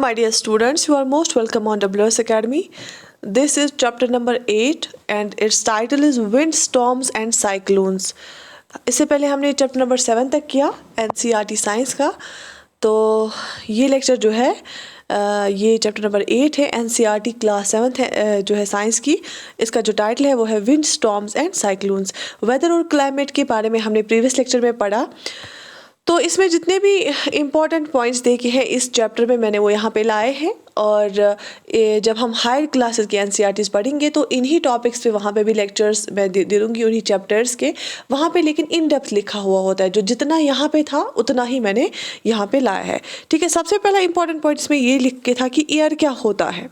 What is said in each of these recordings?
my dear students, you are most welcome on WS Academy. This is chapter number 8 and its title is Wind Storms and Cyclones. इससे पहले हमने chapter number 7 तक किया NCERT science का। तो ये lecture जो है ये चैप्टर नंबर 8 है NCERT क्लास 7 है जो है साइंस की। इसका जो टाइटल है वो है wind storms and cyclones. Weather और क्लाइमेट के बारे में हमने प्रीवियस लेक्चर में पढ़ा। तो इसमें जितने भी इम्पॉर्टेंट पॉइंट्स देखे हैं इस चैप्टर में मैंने वो यहाँ पे लाए हैं। और जब हम हायर क्लासेस के NCERTs पढ़ेंगे तो इन्हीं टॉपिक्स पे वहाँ पे भी लेक्चर्स मैं दे दूँगी उन्हीं चैप्टर्स के। वहाँ पे लेकिन इन डेप्थ लिखा हुआ होता है, जो जितना यहाँ पे था उतना ही मैंने यहाँ पे लाया है। ठीक है, सबसे पहला इंपॉर्टेंट पॉइंट इसमें ये लिख के था कि एयर क्या होता है।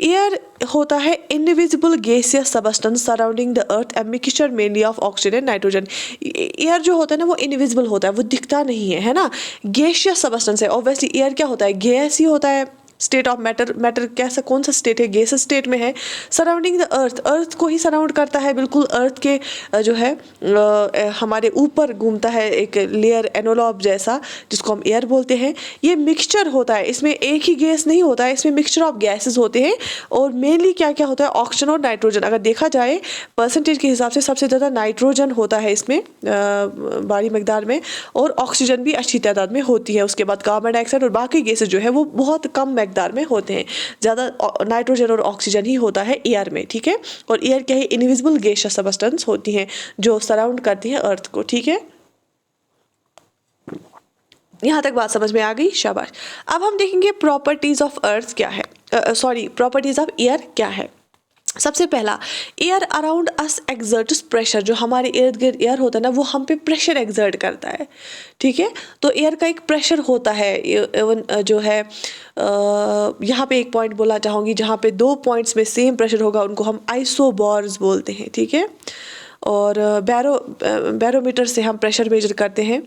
एयर होता है invisible gaseous substance surrounding the earth, a mixture mainly of oxygen and nitrogen. Air जो होता है ना वो इनविजिबल होता है, वो दिखता नहीं है, है ना। गैसियस सबस्टेंस है। ऑब्वियसली एयर क्या होता है, गैस ही होता है। स्टेट ऑफ मैटर कैसा कौन सा स्टेट है, गैस स्टेट में है। सराउंडिंग द अर्थ को ही सराउंड करता है, बिल्कुल अर्थ के जो है हमारे ऊपर घूमता है एक लेयर एनोलॉब जैसा, जिसको हम एयर बोलते हैं। ये मिक्सचर होता है, इसमें एक ही गैस नहीं होता है, इसमें मिक्सचर ऑफ गैसेस होते हैं। और मेनली क्या क्या होता है, ऑक्सीजन और नाइट्रोजन। अगर देखा जाए परसेंटेज के हिसाब से सबसे ज़्यादा नाइट्रोजन होता है इसमें भारी मकदार में, और ऑक्सीजन भी अच्छी तादाद में होती है। उसके बाद कार्बन डाइऑक्साइड और बाकी गैसेस जो है वो बहुत कम मकदार में होते हैं। ज़्यादा नाइट्रोजन और ऑक्सीजन ही होता है एयर में। ठीक है, और एयर क्या है, इनविजिबल गैसियस सबस्टेंस होती हैं जो सराउंड करती हैं अर्थ को। ठीक है, यहाँ तक बात समझ में आ गई, शाबाश। अब हम देखेंगे प्रॉपर्टीज ऑफ अर्थ क्या है, प्रॉपर्टीज ऑफ एयर क्या है। सबसे पहला, air around us exerts pressure. जो हमारे इर्द गिर्द एयर होता है ना वो हम पे प्रेशर एक्सर्ट करता है। ठीक है, तो एयर का एक प्रेशर होता है। इवन जो है यहाँ पे एक पॉइंट बोलना चाहूँगी जहाँ पे दो पॉइंट्स में सेम प्रेशर होगा, उनको हम आइसोबॉर्स बोलते हैं। ठीक है, और बैरोमीटर से हम प्रेशर मेजर करते हैं।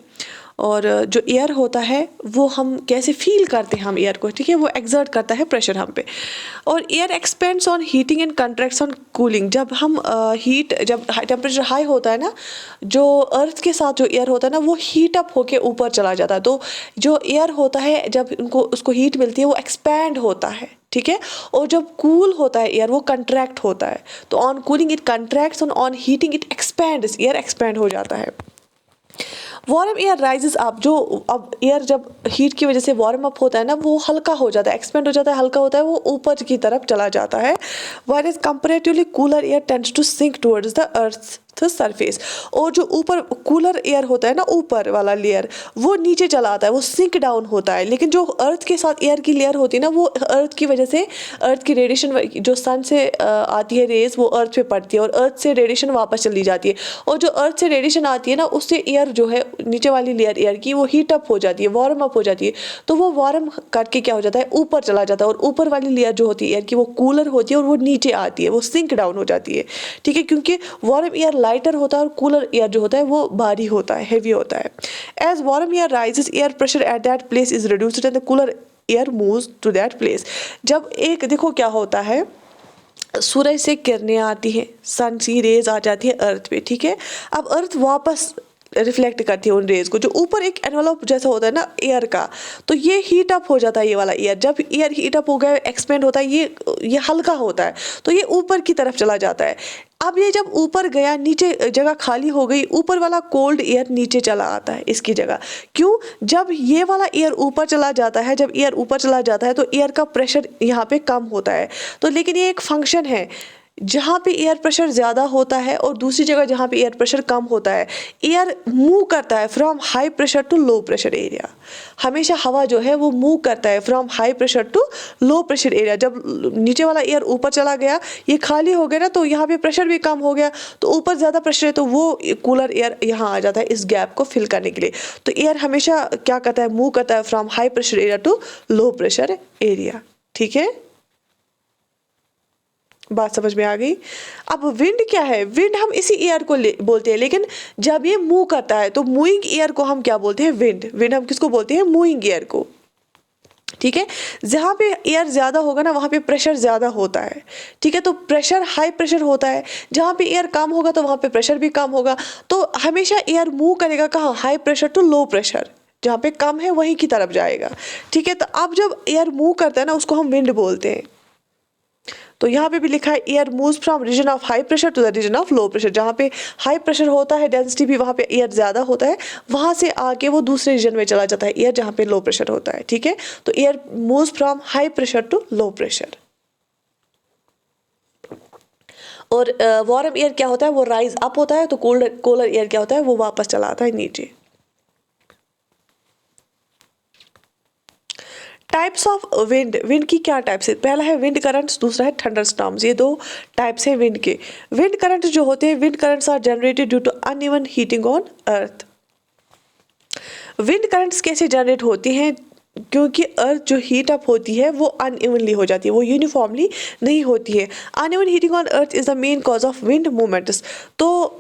और जो एयर होता है वो हम कैसे फील करते हैं हम एयर को। ठीक है, वो एक्सर्ट करता है प्रेशर हम पे। और air expands on heating and contracts on cooling. जब हम जब टेम्परेचर हाई होता है ना, जो अर्थ के साथ जो एयर होता है ना वो हीट अप होके ऊपर चला जाता है। तो जो एयर होता है जब उसको हीट मिलती है वो एक्सपैंड होता है। ठीक है, और जब कूल होता है एयर वो कंट्रैक्ट होता है। तो on cooling it contracts, on heating it expands, air expand हो जाता है। Warm air rises up. जो अब एयर जब हीट की वजह से वार्म अप होता है ना वो हल्का हो जाता है, एक्सपेंड हो जाता है, हल्का होता है, वो ऊपर की तरफ चला जाता है। Whereas comparatively cooler air tends to sink towards the earth surface. और जो ऊपर कूलर एयर होता है ना, ऊपर वाला लेयर, वो नीचे चला आता है, वो सिंक डाउन होता है। लेकिन जो अर्थ के साथ एयर की लेयर होती है ना वो अर्थ की वजह से, अर्थ की रेडिएशन जो सन से आती है रेज वो अर्थ पे पड़ती है और अर्थ से रेडिएशन वापस चली जाती है। और जो अर्थ से रेडिएशन आती है ना उससे एयर जो है नीचे वाली लेयर एयर की वो हीट अप हो जाती है, वार्म अप हो जाती है। तो वो वार्म करके क्या हो जाता है, ऊपर चला जाता है। और ऊपर वाली लेयर जो होती है एयर की वो कूलर होती है और वो नीचे आती है, वो सिंक डाउन हो जाती है। ठीक है, क्योंकि वार्म एयर लाइटर होता है और कूलर एयर जो होता है वो भारी होता है, हेवी होता है। As warm air rises air pressure at that place is reduced and the cooler air moves to that place. जब एक देखो क्या होता है, सूरज से किरणें आती हैं, सन सी रेज आ जाती है अर्थ पे। ठीक है, अब अर्थ वापस रिफ्लेक्ट करती है उन रेज को। जो ऊपर एक एनवलप जैसा होता है ना एयर का, तो ये हीट अप हो जाता है ये वाला एयर। जब एयर हीट अप हो गया, एक्सपेंड होता है, ये हल्का होता है तो ये ऊपर की तरफ चला जाता है। अब ये जब ऊपर गया, नीचे जगह खाली हो गई, ऊपर वाला कोल्ड एयर नीचे चला आता है इसकी जगह। क्यों, जब ये वाला एयर ऊपर चला जाता है, जब एयर ऊपर चला जाता है तो एयर का प्रेशर यहाँ पे कम होता है। तो लेकिन ये एक फंक्शन है, जहाँ पे एयर प्रेशर ज़्यादा होता है और दूसरी जगह जहाँ पे एयर प्रेशर कम होता है, एयर मूव करता है from high pressure to low pressure area. हमेशा हवा जो है वो मूव करता है from high pressure to low pressure area. जब नीचे वाला एयर ऊपर चला गया, ये खाली हो गया ना, तो यहाँ पे प्रेशर भी कम हो गया, तो ऊपर ज़्यादा प्रेशर है तो वो कूलर एयर यहाँ आ जाता है इस गैप को फिल करने के लिए। तो एयर हमेशा क्या करता है, मूव करता है from high pressure area to low pressure area. ठीक है, बात समझ में आ गई। अब विंड क्या है, विंड हम इसी एयर को बोलते हैं, लेकिन जब ये मूव करता है तो मूविंग एयर को हम क्या बोलते हैं, विंड। विंड हम किसको बोलते हैं, मूविंग एयर को। ठीक है, जहाँ पे एयर ज़्यादा होगा ना वहाँ पे प्रेशर ज़्यादा होता है। ठीक है, तो प्रेशर हाई प्रेशर होता है, जहाँ पे एयर कम होगा तो वहाँ पे प्रेशर भी कम होगा। तो हमेशा एयर मूव करेगा कहाँ, high pressure to low pressure. जहाँ पे कम है वहीं की तरफ जाएगा, ठीक है। तो अब जब एयर मूव करता है ना, उसको हम विंड बोलते हैं। तो यहाँ पे भी लिखा है air moves from region of high pressure to the region of low pressure. जहाँ पे हाई प्रेशर होता है, डेंसिटी भी वहाँ पे एयर ज़्यादा होता है, वहाँ से आके वो दूसरे रीजन में चला जाता है एयर जहाँ पे लो प्रेशर होता है, ठीक है। तो air moves from high pressure to low pressure. और वार्म एयर क्या होता है, वो राइज अप होता है। तो कोलर एयर क्या होता है, वो वापस चला आता है नीचे। टाइप्स ऑफ विंड, विंड की क्या टाइप्स है, पहला है विंड करंट्स, दूसरा है थंडर स्टॉर्म्स। ये दो टाइप्स हैं विंड के। विंड करंट जो होते हैं, wind currents are generated due to uneven heating on earth. Wind currents कैसे जनरेट होती हैं, क्योंकि अर्थ जो हीट अप होती है वो अनइवनली हो जाती है, वो यूनिफॉर्मली नहीं होती है। Uneven heating on earth is the main cause of wind movements. तो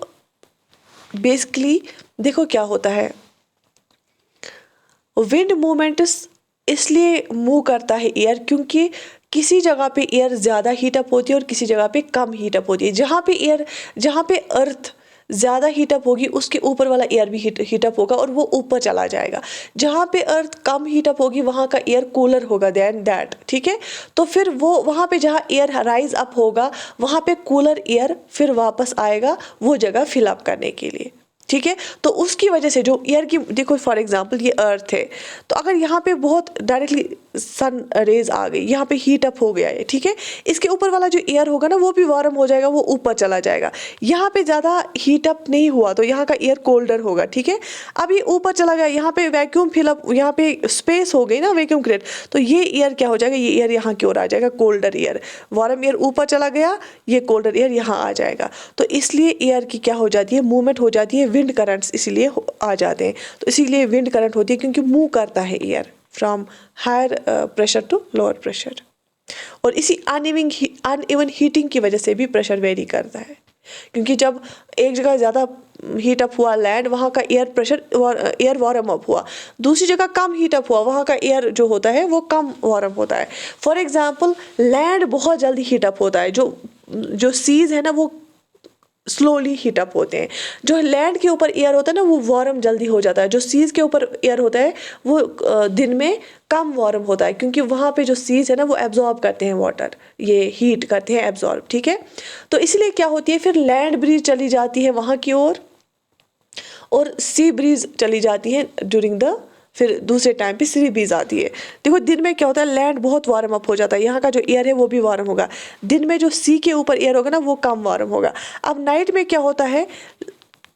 बेसिकली देखो क्या होता है, विंड मूवमेंट्स इसलिए मूव करता है एयर, क्योंकि किसी जगह पे एयर ज़्यादा हीटअप होती है और किसी जगह पे कम हीटअप होती है। जहाँ पे अर्थ ज़्यादा हीटअप होगी, उसके ऊपर वाला एयर भी हीटअप होगा और वो ऊपर चला जाएगा। जहाँ पे अर्थ कम हीटअप होगी, वहाँ का एयर कूलर होगा देन दैट, ठीक है। तो फिर वो वहाँ पे जहाँ एयर राइज अप होगा, वहाँ पे कूलर एयर फिर वापस आएगा वो जगह फिलअप करने के लिए, ठीक है। तो उसकी वजह से जो एयर की, देखो फॉर एग्जांपल ये अर्थ है, तो अगर यहाँ पे बहुत डायरेक्टली सन रेज आ गई, यहाँ पे हीट अप हो गया है, ठीक है, इसके ऊपर वाला जो एयर होगा ना, वो भी वार्म हो जाएगा, वो ऊपर चला जाएगा। यहाँ पे ज़्यादा हीट अप नहीं हुआ तो यहाँ का एयर कोल्डर होगा, ठीक है। अब ये ऊपर चला गया, यहाँ पे वैक्यूम फिलअप, यहाँ पे स्पेस हो गई ना, वैक्यूम क्रिएट, तो ये एयर क्या हो जाएगा, ये एयर यहाँ की ओर आ जाएगा, कोल्डर एयर। वार्म एयर ऊपर चला गया, ये कोल्डर एयर यहाँ आ जाएगा। तो इसलिए एयर की क्या हो जाती है, मूवमेंट हो जाती है, विंड करंट्स इसीलिए आ जाते हैं। तो इसीलिए विंड करंट होती है, क्योंकि मूव करता है air from higher pressure to lower pressure. और इसी अनइवन हीटिंग की वजह से भी प्रेशर वेरी करता है, क्योंकि जब एक जगह ज़्यादा हीट अप हुआ लैंड, वहाँ का एयर वार्म अप हुआ, दूसरी जगह कम हीट अप हुआ, वहाँ का एयर जो होता है वो कम वार्म होता है। फॉर एग्जांपल लैंड बहुत जल्दी हीट अप होता है, जो सीज है ना वो स्लोली हीट अप होते हैं। जो लैंड के ऊपर एयर होता है ना, वो वार्म जल्दी हो जाता है। जो सीज के ऊपर एयर होता है वो दिन में कम वार्म होता है, क्योंकि वहाँ पे जो सीज है ना वो एब्जॉर्ब करते हैं वाटर, ये हीट करते हैं एब्जॉर्ब, ठीक है। तो इसलिए क्या होती है, फिर लैंड ब्रीज चली जाती है वहाँ की ओर और सी ब्रीज चली जाती है ड्यूरिंग द, फिर दूसरे टाइम पे सी ब्रीज आती है। देखो दिन में क्या होता है, लैंड बहुत वार्म अप हो जाता है, यहाँ का जो एयर है वो भी वार्म होगा। दिन में जो सी के ऊपर एयर होगा ना वो कम वार्म होगा। अब नाइट में क्या होता है,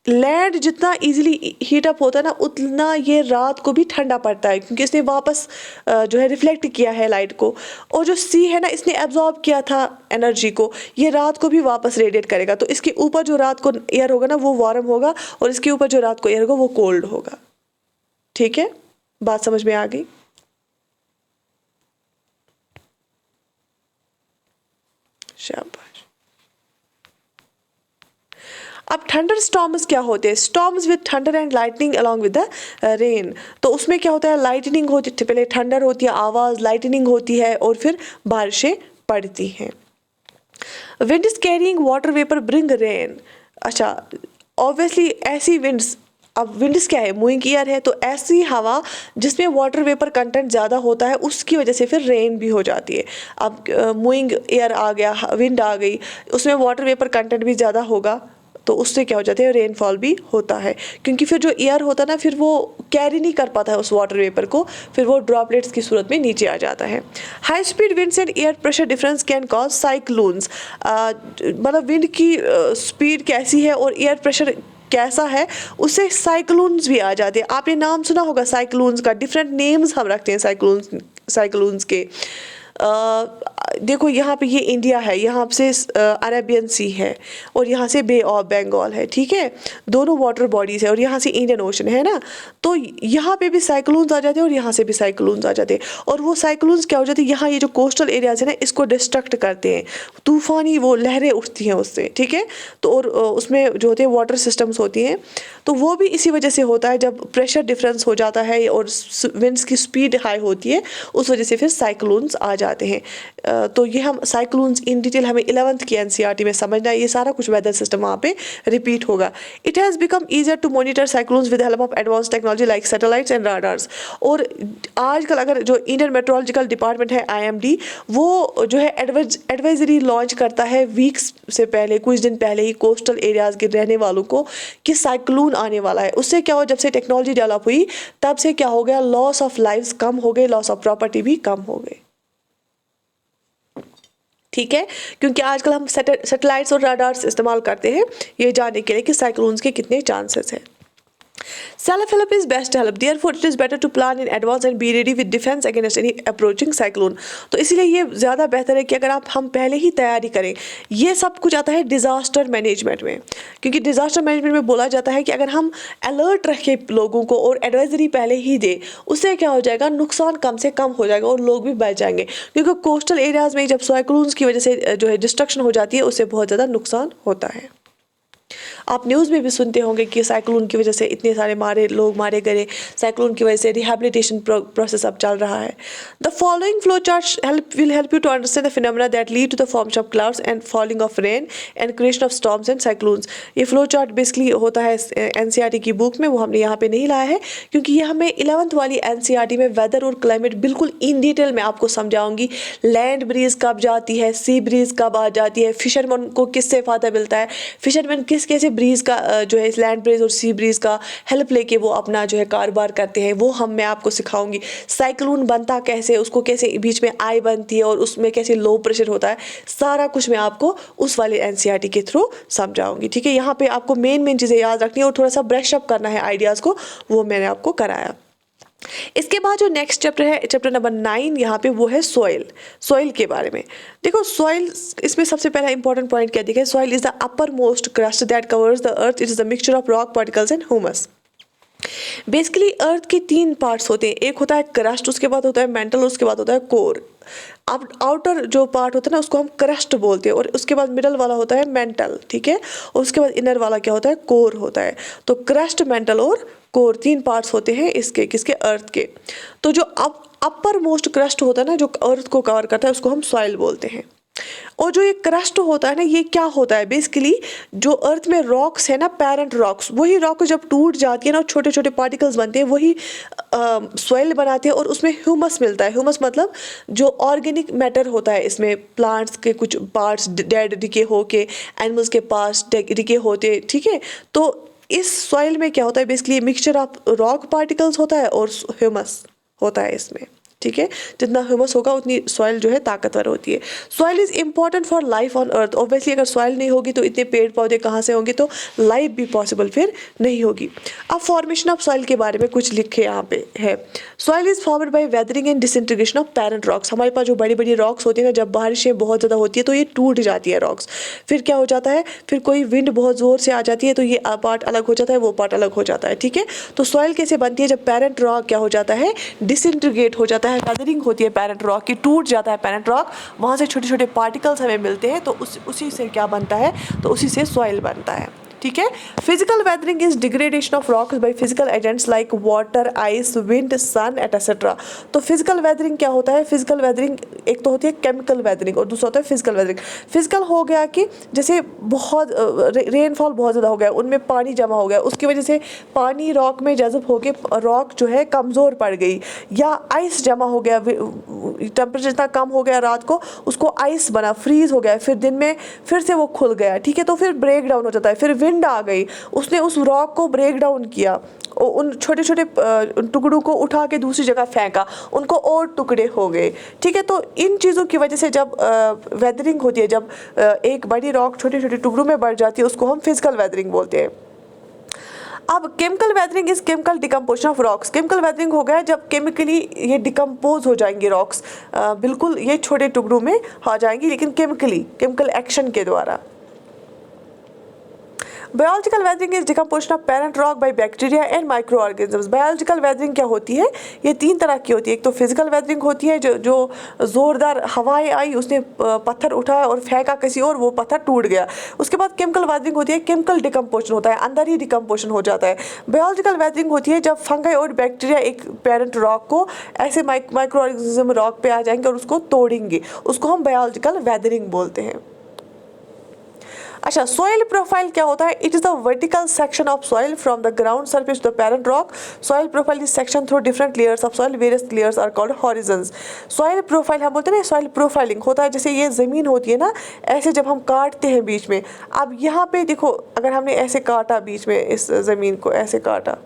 लैंड जितना इजीली हीट अप होता है ना, उतना ये रात को भी ठंडा पड़ता है, क्योंकि इसने वापस जो है रिफ्लेक्ट किया है लाइट को। और जो सी है ना, इसने एब्जॉर्ब किया था एनर्जी को, ये रात को भी वापस रेडिएट करेगा। तो इसके ऊपर जो रात को एयर होगा ना वो वार्म होगा, और इसके ऊपर जो रात को एयर होगा वो कोल्ड होगा, ठीक है। बात समझ में आ गई? शाबाश। अब थंडर स्टॉर्म्स क्या होते हैं, storms with thunder and lightning along with the rain. तो उसमें क्या होता है, लाइटनिंग होती है, पहले थंडर होती है आवाज़, लाइटनिंग होती है और फिर बारिशें पड़ती हैं। Wind is carrying water vapour bring rain. अच्छा, ऑब्वियसली ऐसी विंड्स, अब विंड्स क्या है, मूविंग एयर है, तो ऐसी हवा जिसमें वाटर वेपर कंटेंट ज़्यादा होता है, उसकी वजह से फिर रेन भी हो जाती है। अब मूविंग एयर आ गया, विंड आ गई, उसमें वाटर वेपर कंटेंट भी ज़्यादा होगा, तो उससे क्या हो जाता है, रेनफॉल भी होता है। क्योंकि फिर जो एयर होता है ना, फिर वो कैरी नहीं कर पाता है उस वाटर वेपर को, फिर वो ड्रॉपलेट्स की सूरत में नीचे आ जाता है। High speed winds and air pressure difference can cause cyclones. मतलब विंड की स्पीड कैसी है और एयर प्रेशर कैसा है, उससे साइक्लोन्स भी आ जाते हैं। आपने नाम सुना होगा साइक्लोन्स का, डिफरेंट नेम्स हम रखते हैं साइक्लोन्स के। देखो यहाँ पे ये इंडिया है, यहाँ से अरेबियन सी है और यहाँ से बे ऑफ बंगाल है, ठीक है, दोनों वाटर बॉडीज़ है, और यहाँ से इंडियन ओशन है ना। तो यहाँ पे भी साइक्लोन्स आ जाते हैं और यहाँ से भी साइक्लोन्स आ जाते हैं। और वो साइक्लोन्स क्या हो जाते हैं, यहाँ ये जो कोस्टल एरियाज है ना, इसको डिस्ट्रक्ट करते हैं, तूफानी वो लहरें उठती हैं उससे, ठीक है। तो और उसमें जो होते हैं वाटर सिस्टम्स होती हैं, तो वो भी इसी वजह से होता है, जब प्रेशर डिफरेंस हो जाता है और विंड्स की स्पीड हाई होती है, उस वजह से फिर साइक्लोन्स आ जाते हैं। तो ये हम साइक्लोन्स इन डिटेल हमें 11th की एनसीईआरटी में समझना है, ये सारा कुछ वेदर सिस्टम वहाँ पे रिपीट होगा। It has become easier to monitor cyclones with help of advance technology like satellites and radars. और आजकल अगर जो इंडियन मेट्रोलॉजिकल डिपार्टमेंट है IMD, वो जो है एडवाइजरी लॉन्च करता है वीक्स से पहले, कुछ दिन पहले ही कोस्टल एरियाज़ के रहने वालों को कि साइक्लोन आने वाला है। उससे क्या हो, जब से टेक्नोलॉजी डेवलप हुई तब से क्या हो गया, लॉस ऑफ लाइव्स कम हो गए, लॉस ऑफ प्रॉपर्टी भी कम हो गए। ठीक है, क्योंकि आजकल हम सैटेलाइट्स और राडार्स इस्तेमाल करते हैं ये जानने के लिए कि साइक्लोन्स के कितने चांसेस हैं। Self help is best help. Therefore, it is better to plan in advance and be ready with defense against any approaching cyclone. तो इसीलिए ये ज़्यादा बेहतर है कि अगर हम पहले ही तैयारी करें। ये सब कुछ आता है डिज़ास्टर मैनेजमेंट में, क्योंकि डिज़ास्टर मैनेजमेंट में बोला जाता है कि अगर हम अलर्ट रखें लोगों को और एडवाइजरी पहले ही दें, उससे क्या हो जाएगा, नुकसान कम से कम हो जाएगा और लोग भी बच जाएंगे। क्योंकि कोस्टल एरियाज़ में जब साइक्लोन्स की वजह से जो है डिस्ट्रक्शन हो जाती है, उससे बहुत ज़्यादा नुकसान होता है। आप न्यूज़ में भी सुनते होंगे कि साइक्लोन की वजह से इतने सारे लोग मारे गए, साइक्लोन की वजह से रिहैबिलिटेशन प्रोसेस अब चल रहा है। The following flow chart will help you to understand the phenomena that lead to the formation of clouds and falling of rain and creation of storms and cyclones. ये flow chart basically होता है NCERT की book में, वो हमने यहाँ पे नहीं लाया है क्योंकि ये हमें 11th वाली NCERT में वेदर और क्लाइमेट बिल्कुल इन डिटेल में आपको समझाऊंगी। लैंड ब्रीज कब जाती है, सी ब्रीज कब आ जाती है, फिशरमैन को किससे फ़ायदा मिलता है, फिशरमैन किस कैसे ब्रीज का जो है लैंड ब्रीज और सी ब्रीज का हेल्प लेके वो अपना जो है कारोबार करते हैं, वो मैं आपको सिखाऊंगी। साइक्लोन बनता कैसे, उसको कैसे बीच में आई बनती है और उसमें कैसे लो प्रेशर होता है, सारा कुछ मैं आपको उस वाले NCERT के थ्रू समझाऊंगी। ठीक है, यहाँ पे आपको मेन चीज़ें याद रखनी है और थोड़ा सा ब्रश अप करना है आइडियाज़ को, वो मैंने आपको कराया। इसके बाद जो नेक्स्ट चैप्टर है, चैप्टर नंबर 9, यहाँ पे वो है सॉइल के बारे में। देखो सॉइल, इसमें सबसे पहला इंपॉर्टेंट पॉइंट क्या दिखा है, soil is the upper most crust that covers the earth. It is the mixture of rock particles and humus. Basically earth के 3 पार्ट्स होते हैं, एक होता है क्रस्ट, उसके बाद होता है मेंटल, उसके बाद होता है कोर। अब आउटर जो पार्ट होता है ना उसको हम क्रस्ट बोलते हैं और उसके बाद मिडल वाला होता है मेंटल। ठीक है, और उसके बाद इनर वाला क्या होता है, कोर होता है। तो क्रस्ट, मेंटल और कोर 3 पार्ट्स होते हैं इसके, किसके, अर्थ के। तो जो अपर मोस्ट क्रस्ट होता है ना, जो अर्थ को कवर करता है, उसको हम सॉइल बोलते हैं। और जो ये क्रस्ट होता है ना, ये क्या होता है, बेसिकली जो अर्थ में रॉक्स है ना, पेरेंट रॉक्स, वही रॉक जब टूट जाती है ना, छोटे छोटे पार्टिकल्स बनते हैं, वही सॉइल बनाते हैं और उसमें ह्यूमस मिलता है। ह्यूमस मतलब जो ऑर्गेनिक मैटर होता है, इसमें प्लांट्स के कुछ पार्ट्स डेड डिके होके, एनिमल्स के पार्ट्स डिके होते। ठीक है, तो इस सॉइल में क्या होता है, basically mixture of rock particles होता है और ह्यूमस होता है इसमें। ठीक है, जितना ह्यूमस होगा उतनी सॉइल जो है ताकतवर होती है। Soil is important for life on earth. Obviously अगर सॉइल नहीं होगी तो इतने पेड़ पौधे कहाँ से होंगे, तो लाइफ भी पॉसिबल फिर नहीं होगी। अब फॉर्मेशन ऑफ सॉइल के बारे में कुछ लिखे यहाँ पे है। Soil is formed by weathering and disintegration of parent rocks. हमारे पास जो बड़ी बड़ी रॉक्स होती है ना, जब बारिशें बहुत ज़्यादा होती है तो ये टूट जाती है रॉक्स। फिर क्या हो जाता है, फिर कोई विंड बहुत ज़ोर से आ जाती है तो ये पार्ट अलग हो जाता है, वो पार्ट अलग हो जाता है। ठीक है, तो सॉइल कैसे बनती है, जब पेरेंट रॉक क्या हो जाता है, डिसइंटीग्रेट हो जाता है, वेदरिंग होती है पेरेंट रॉक की, टूट जाता है पेरेंट रॉक, वहाँ से छोटे छोटे पार्टिकल्स हमें मिलते हैं, तो उसी से क्या बनता है, तो उसी से सॉइल बनता है। ठीक है, physical weathering is degradation of rocks by physical agents like water, ice, wind, sun etcetera. तो फिजिकल वेदरिंग क्या होता है, फिजिकल वेदरिंग एक तो होती है केमिकल वेदरिंग और दूसरा होता है फिजिकल वेदरिंग। फिजिकल हो गया कि जैसे बहुत रेनफॉल बहुत ज़्यादा हो गया, उनमें पानी जमा हो गया, उसकी वजह से पानी रॉक में जज़ब होके रॉक जो है कमज़ोर पड़ गई, या आइस जमा हो गया, टेम्परेचर इतना कम हो गया रात को, उसको आइस बना, फ्रीज हो गया, फिर दिन में फिर से वो खुल गया। ठीक है, तो फिर ब्रेक डाउन हो जाता है, फिर विंड आ गई, उसने उस रॉक को ब्रेक डाउन किया, उन छोटे छोटे टुकड़ों को उठा के दूसरी जगह फेंका, उनको और टुकड़े हो गए। ठीक है, तो इन चीज़ों की वजह से जब वेदरिंग होती है, जब एक बड़ी रॉक छोटे छोटे टुकड़ों में बढ़ जाती है, उसको हम फिजिकल वेदरिंग बोलते हैं। अब chemical weathering is chemical decomposition of rocks. Chemical weathering हो गया जब केमिकली ये डिकम्पोज हो जाएंगे रॉक्स, बिल्कुल ये छोटे टुकड़ों में आ जाएंगी, लेकिन केमिकल एक्शन के द्वारा। Biological weathering is decomposition of parent rock by bacteria and micro organisms. Biological weathering क्या होती है, ये 3 तरह की होती है। एक तो फिजिकल वेदरिंग होती है, जो ज़ोरदार हवाएं आई, उसने पत्थर उठाया और फेंका किसी और, वो पत्थर टूट गया। उसके बाद केमिकल वेदरिंग होती है, केमिकल डिकम्पोजिशन होता है, अंदर ही डिकम्पोजिशन हो जाता है। बायोलॉजिकल वेदरिंग होती है जब फंगाई और बैक्टीरिया एक पेरेंट रॉक को ऐसे माइक्रो ऑर्गेनिज्म रॉक पे आ जाएंगे और उसको तोड़ेंगे, उसको हम बायोलॉजिकल वेदरिंग बोलते हैं। अच्छा, सॉइल प्रोफाइल क्या होता है? It is the vertical section of soil from the ground surface to the parent rock. Soil profile is section through different layers of soil, various layers are called horizons. Soil profile हम बोलते हैं ना, soil profiling होता है, जैसे ये ज़मीन होती है ना, ऐसे जब हम काटते हैं बीच में, अब यहाँ पे देखो, अगर हमने ऐसे काटा बीच में, इस ज़मीन को ऐसे काटा,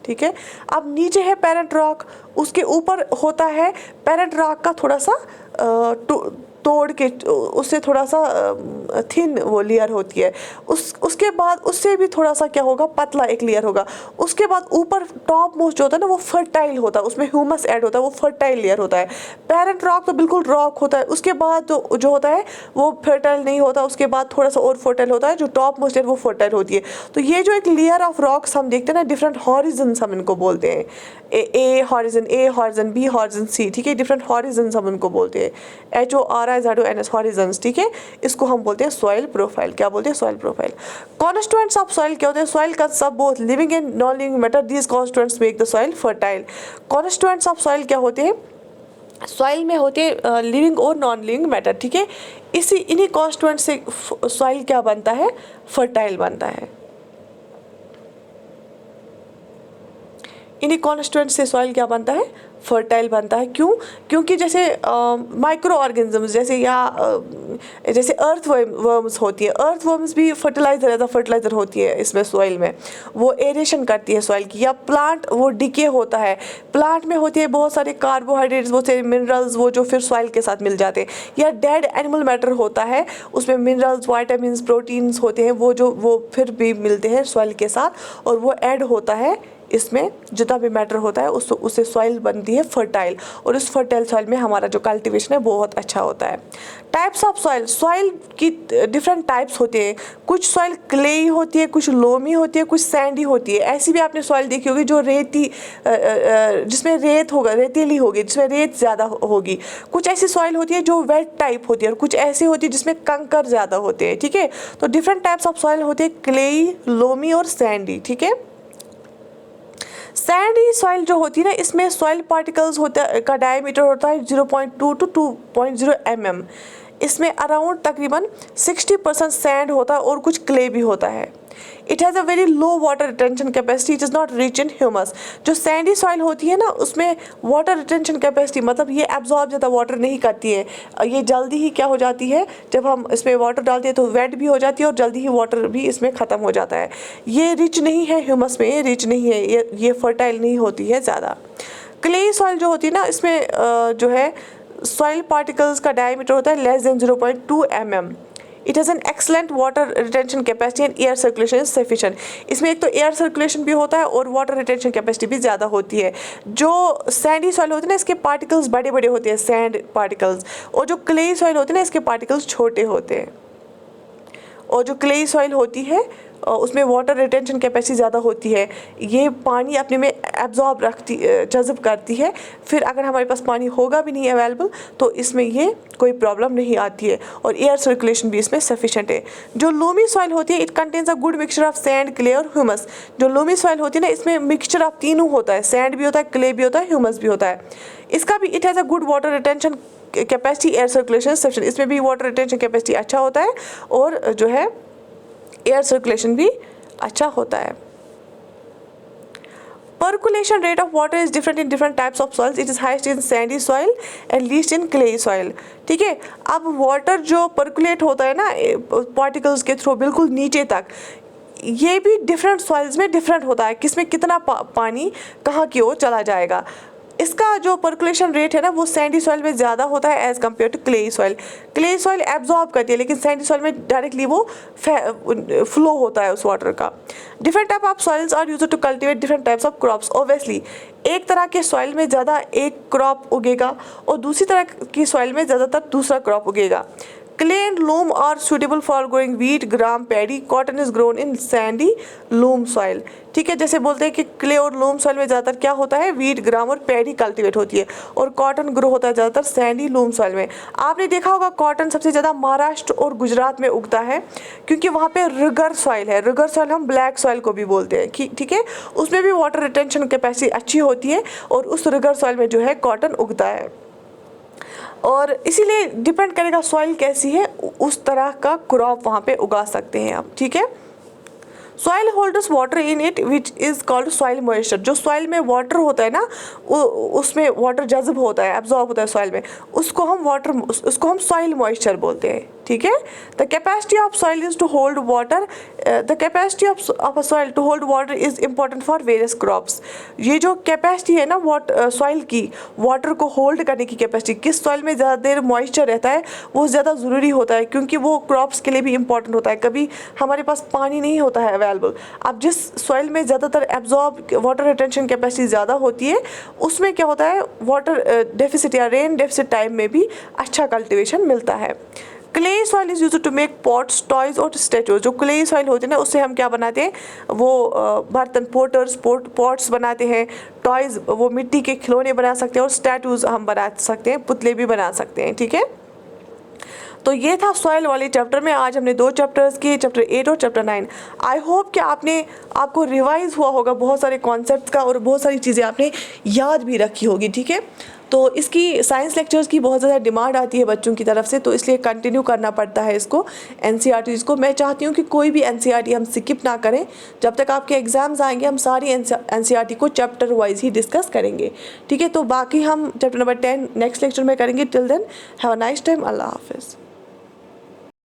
ठीक है, अब नीचे है पेरेंट रॉक, उसके ऊपर होता है पेरेंट रॉक का थोड़ा सा तोड़ के, उससे थोड़ा सा थिन वो लेयर होती है। उसके बाद उससे भी थोड़ा सा क्या होगा, पतला एक लेयर होगा। उसके बाद ऊपर टॉप मोस्ट जो होता है ना, वो फर्टाइल होता है, उसमें ह्यूमस ऐड होता है, वो फर्टाइल लेयर होता है। पेरेंट रॉक तो बिल्कुल रॉक होता है, उसके बाद जो होता है वो फर्टाइल नहीं होता, उसके बाद थोड़ा सा और फर्टाइल होता है, जो टॉप मोस्ट है वो फर्टाइल होती है। तो ये जो एक लेयर ऑफ रॉक्स हम देखते हैं ना, डिफरेंट हॉरिजन्स हम इनको बोलते हैं, ए हॉरिजन, बी हॉरिजन, सी, ठीक है, डिफरेंट हॉरिजन्स हम इनको बोलते हैं, HORIZONS हॉरिजन्स, ठीक है। इसको हम बोलते हैं सॉइल प्रोफाइल। क्या बोलते हैं? Soil profile. Constituents of soil क्या होते हैं? Soil consist of both living and non living matter, these constituents make the soil fertile. Constituents of soil क्या होते हैं? सॉइल में होते हैं लिविंग और नॉन लिविंग मैटर, ठीक है। इन्हीं कॉन्स्टिट्यूएंट से सॉइल क्या बनता है? फर्टाइल बनता है। इन्हीं कॉन्स्टिट्यूएंट से सॉइल क्या बनता है? फर्टाइल बनता है। क्यों? क्योंकि जैसे माइक्रो ऑर्गेनिजम्स, जैसे अर्थ वर्म्स होती है, अर्थ वर्म्स भी फर्टिलाइजर होती है इसमें, सॉइल में वो एरेशन करती है सॉइल की। या प्लांट वो डिके होता है, प्लांट में होती है बहुत सारे कार्बोहाइड्रेट्स, बहुत सारे मिनरल्स, वो जो फिर सॉइल के साथ मिल जाते हैं। या डेड एनिमल मैटर होता है, उसमें मिनरल्स, वाइटामिन, प्रोटीन्स होते हैं, वो फिर भी मिलते हैं सॉइल के साथ, और वो ऐड होता है इसमें, जितना भी मैटर होता है उससे सॉइल बनती है फर्टाइल, और उस फर्टाइल सॉइल में हमारा जो कल्टीवेशन है बहुत अच्छा होता है। टाइप्स ऑफ सॉइल, सॉइल की डिफरेंट टाइप्स होते हैं। कुछ सॉइल क्लेई होती है, कुछ लोमी होती है, कुछ सैंडी होती है। ऐसी भी आपने सॉइल देखी होगी जो जिसमें रेत होगा, रेतीली होगी, जिसमें रेत ज़्यादा होगी। कुछ ऐसी सॉइल होती है जो वेट टाइप होती है, और कुछ ऐसी होती है जिसमें कंकर ज़्यादा होते हैं, ठीक है। तो डिफरेंट टाइप्स ऑफ सॉइल होते हैं, क्लेई, लोमी और सैंडी, ठीक है। सैंडी सॉइल जो होती है ना, इसमें सॉइल पार्टिकल्स का डायमीटर होता है 0.2 to 2.0 mm। इसमें अराउंड तकरीबन 60% सैंड होता है और कुछ क्ले भी होता है। It has a very low water retention capacity, it is not rich in humus. जो सैंडी सॉइल होती है ना, उसमें वाटर रिटेंशन कैपेसिटी, मतलब ये एब्जॉर्ब ज़्यादा वाटर नहीं करती है, ये जल्दी ही क्या हो जाती है, जब हम इसमें वाटर डालते हैं तो वेट भी हो जाती है और जल्दी ही वाटर भी इसमें ख़त्म हो जाता है। ये रिच नहीं है ह्यूमस में, ये रिच नहीं है, ये फर्टाइल नहीं होती है ज़्यादा। क्ले सॉइल जो होती है ना, इसमें जो है सॉइल पार्टिकल्स का डायमीटर होता है less than 0.2 mm। It has an excellent water retention capacity and air circulation is sufficient. इसमें एक तो एयर सर्कुलेशन भी होता है और वाटर रिटेंशन कैपेसिटी भी ज़्यादा होती है। जो सैंडी सॉइल होती है ना, इसके पार्टिकल्स बड़े बड़े होते हैं, सैंड पार्टिकल्स, और जो क्ले सॉइल होती है ना, इसके पार्टिकल्स छोटे होते हैं। और जो क्ले सॉइल होती है उसमें वाटर रिटेंशन कैपेसिटी ज़्यादा होती है, ये पानी अपने में एब्जॉर्ब जज़ब करती है। फिर अगर हमारे पास पानी होगा भी नहीं अवेलेबल तो इसमें ये कोई प्रॉब्लम नहीं आती है, और एयर सर्कुलेशन भी इसमें सफिशेंट है। जो लोमी सॉइल होती है, it contains a good mixture of sand, clay और ह्यूमस। जो लोमी सॉइल होती है ना, इसमें मिक्सचर ऑफ तीनों होता है, सैंड भी होता है, क्ले भी होता है, ह्यूमस भी होता है। इसका भी it has a good water retention capacity, air circulation sufficient. इसमें भी वाटर रिटेंशन कैपेसिटी अच्छा होता है, और जो है एयर सर्कुलेशन भी अच्छा होता है। Percolation rate of water is different in different types of soils. It is highest in sandy soil and least in clay soil. ठीक है, अब वाटर जो परकुलेट होता है ना पार्टिकल्स के थ्रू बिल्कुल नीचे तक, ये भी डिफरेंट सॉइल्स में डिफरेंट होता है, किसमें कितना पानी कहाँ की ओर चला जाएगा। इसका जो परकुलेशन रेट है ना, वो सैंडी सॉइल में ज़्यादा होता है as compare to clay soil. Clay soil absorb करती है, लेकिन सैंडी सॉइल में डायरेक्टली वो फ्लो होता है उस वाटर का। Different type of soils are used to cultivate different types of crops. Obviously एक तरह के सॉइल में ज़्यादा एक क्रॉप उगेगा और दूसरी तरह की सॉइल में ज़्यादातर दूसरा क्रॉप उगेगा। Clay and loam are suitable for growing wheat, gram, paddy, cotton is grown in sandy loam soil. ठीक है, जैसे बोलते हैं कि क्ले और लूम सॉइल में ज़्यादातर क्या होता है, वीट, ग्राम और पैडी कल्टीवेट होती है, और कॉटन ग्रो होता है ज़्यादातर सैंडी लूम सॉइल में। आपने देखा होगा कॉटन सबसे ज़्यादा महाराष्ट्र और गुजरात में उगता है, क्योंकि वहाँ पे रिगर सॉइल है। रिगर सॉइल हम ब्लैक सॉइल को भी बोलते हैं, ठीक है, उसमें भी वाटर रिटेंशन कैपेसिटी अच्छी होती है, और उस रिगर सॉइल में जो है कॉटन उगता है। और इसीलिए डिपेंड करेगा सॉइल कैसी है, उस तरह का क्रॉप वहाँ पे उगा सकते हैं आप। ठीक है, soil holders water in it which is called soil moisture. जो सॉइल में वाटर होता है ना, उसमें वाटर जज्ब होता है, एब्जॉर्ब होता है सॉइल में, उसको हम सॉइल मॉइस्चर बोलते हैं। ठीक है, the capacity of soil is to hold water, the capacity of a soil to hold water is important for various crops. ये जो कैपेसिटी है ना सॉइल की, वाटर को होल्ड करने की कैपेसिटी, किस सॉइल में ज़्यादा देर मॉइस्चर रहता है वो ज़्यादा ज़रूरी होता है, क्योंकि वो क्रॉप्स के लिए भी इंपॉर्टेंट होता है। कभी हमारे पास पानी नहीं होता है अवेलेबल, अब जिस सॉइल में ज़्यादातर एब्जॉर्ब वाटर रिटेंशन कैपेसिटी ज़्यादा होती है, उसमें क्या होता है, वाटर डेफिसिट या रेन डेफिसिट टाइम में भी अच्छा कल्टिवेशन मिलता है। Clay soil is used to make pots, toys और स्टैचूज। जो क्ले सॉइल होते हैं ना, उससे हम क्या बनाते हैं, वो बर्तन, पॉट्स बनाते हैं, टॉयज वो मिट्टी के खिलौने बना सकते हैं, और स्टैचूज हम बना सकते हैं, पुतले भी बना सकते हैं। ठीक है, तो ये था सॉइल वाले चैप्टर में। आज हमने 2 चैप्टर्स किए, चैप्टर 8 और चैप्टर 9। आई होप कि आपको रिवाइज हुआ होगा बहुत सारे कॉन्सेप्ट्स का, और बहुत सारी चीज़ें आपने याद भी रखी होगी। ठीक है, तो इसकी साइंस लेक्चर्स की बहुत ज़्यादा डिमांड आती है बच्चों की तरफ से, तो इसलिए कंटिन्यू करना पड़ता है इसको, एनसीईआरटीज़ को। मैं चाहती हूँ कि कोई भी एनसीईआरटी हम स्किप ना करें। जब तक आपके एग्जाम्स आएंगे हम सारी एनसीईआरटी को चैप्टर वाइज ही डिस्कस करेंगे। ठीक है, तो बाकी हम चैप्टर नंबर 10 नेक्स्ट लेक्चर में करेंगे। Till then have a nice time. अल्लाह हाफिज़।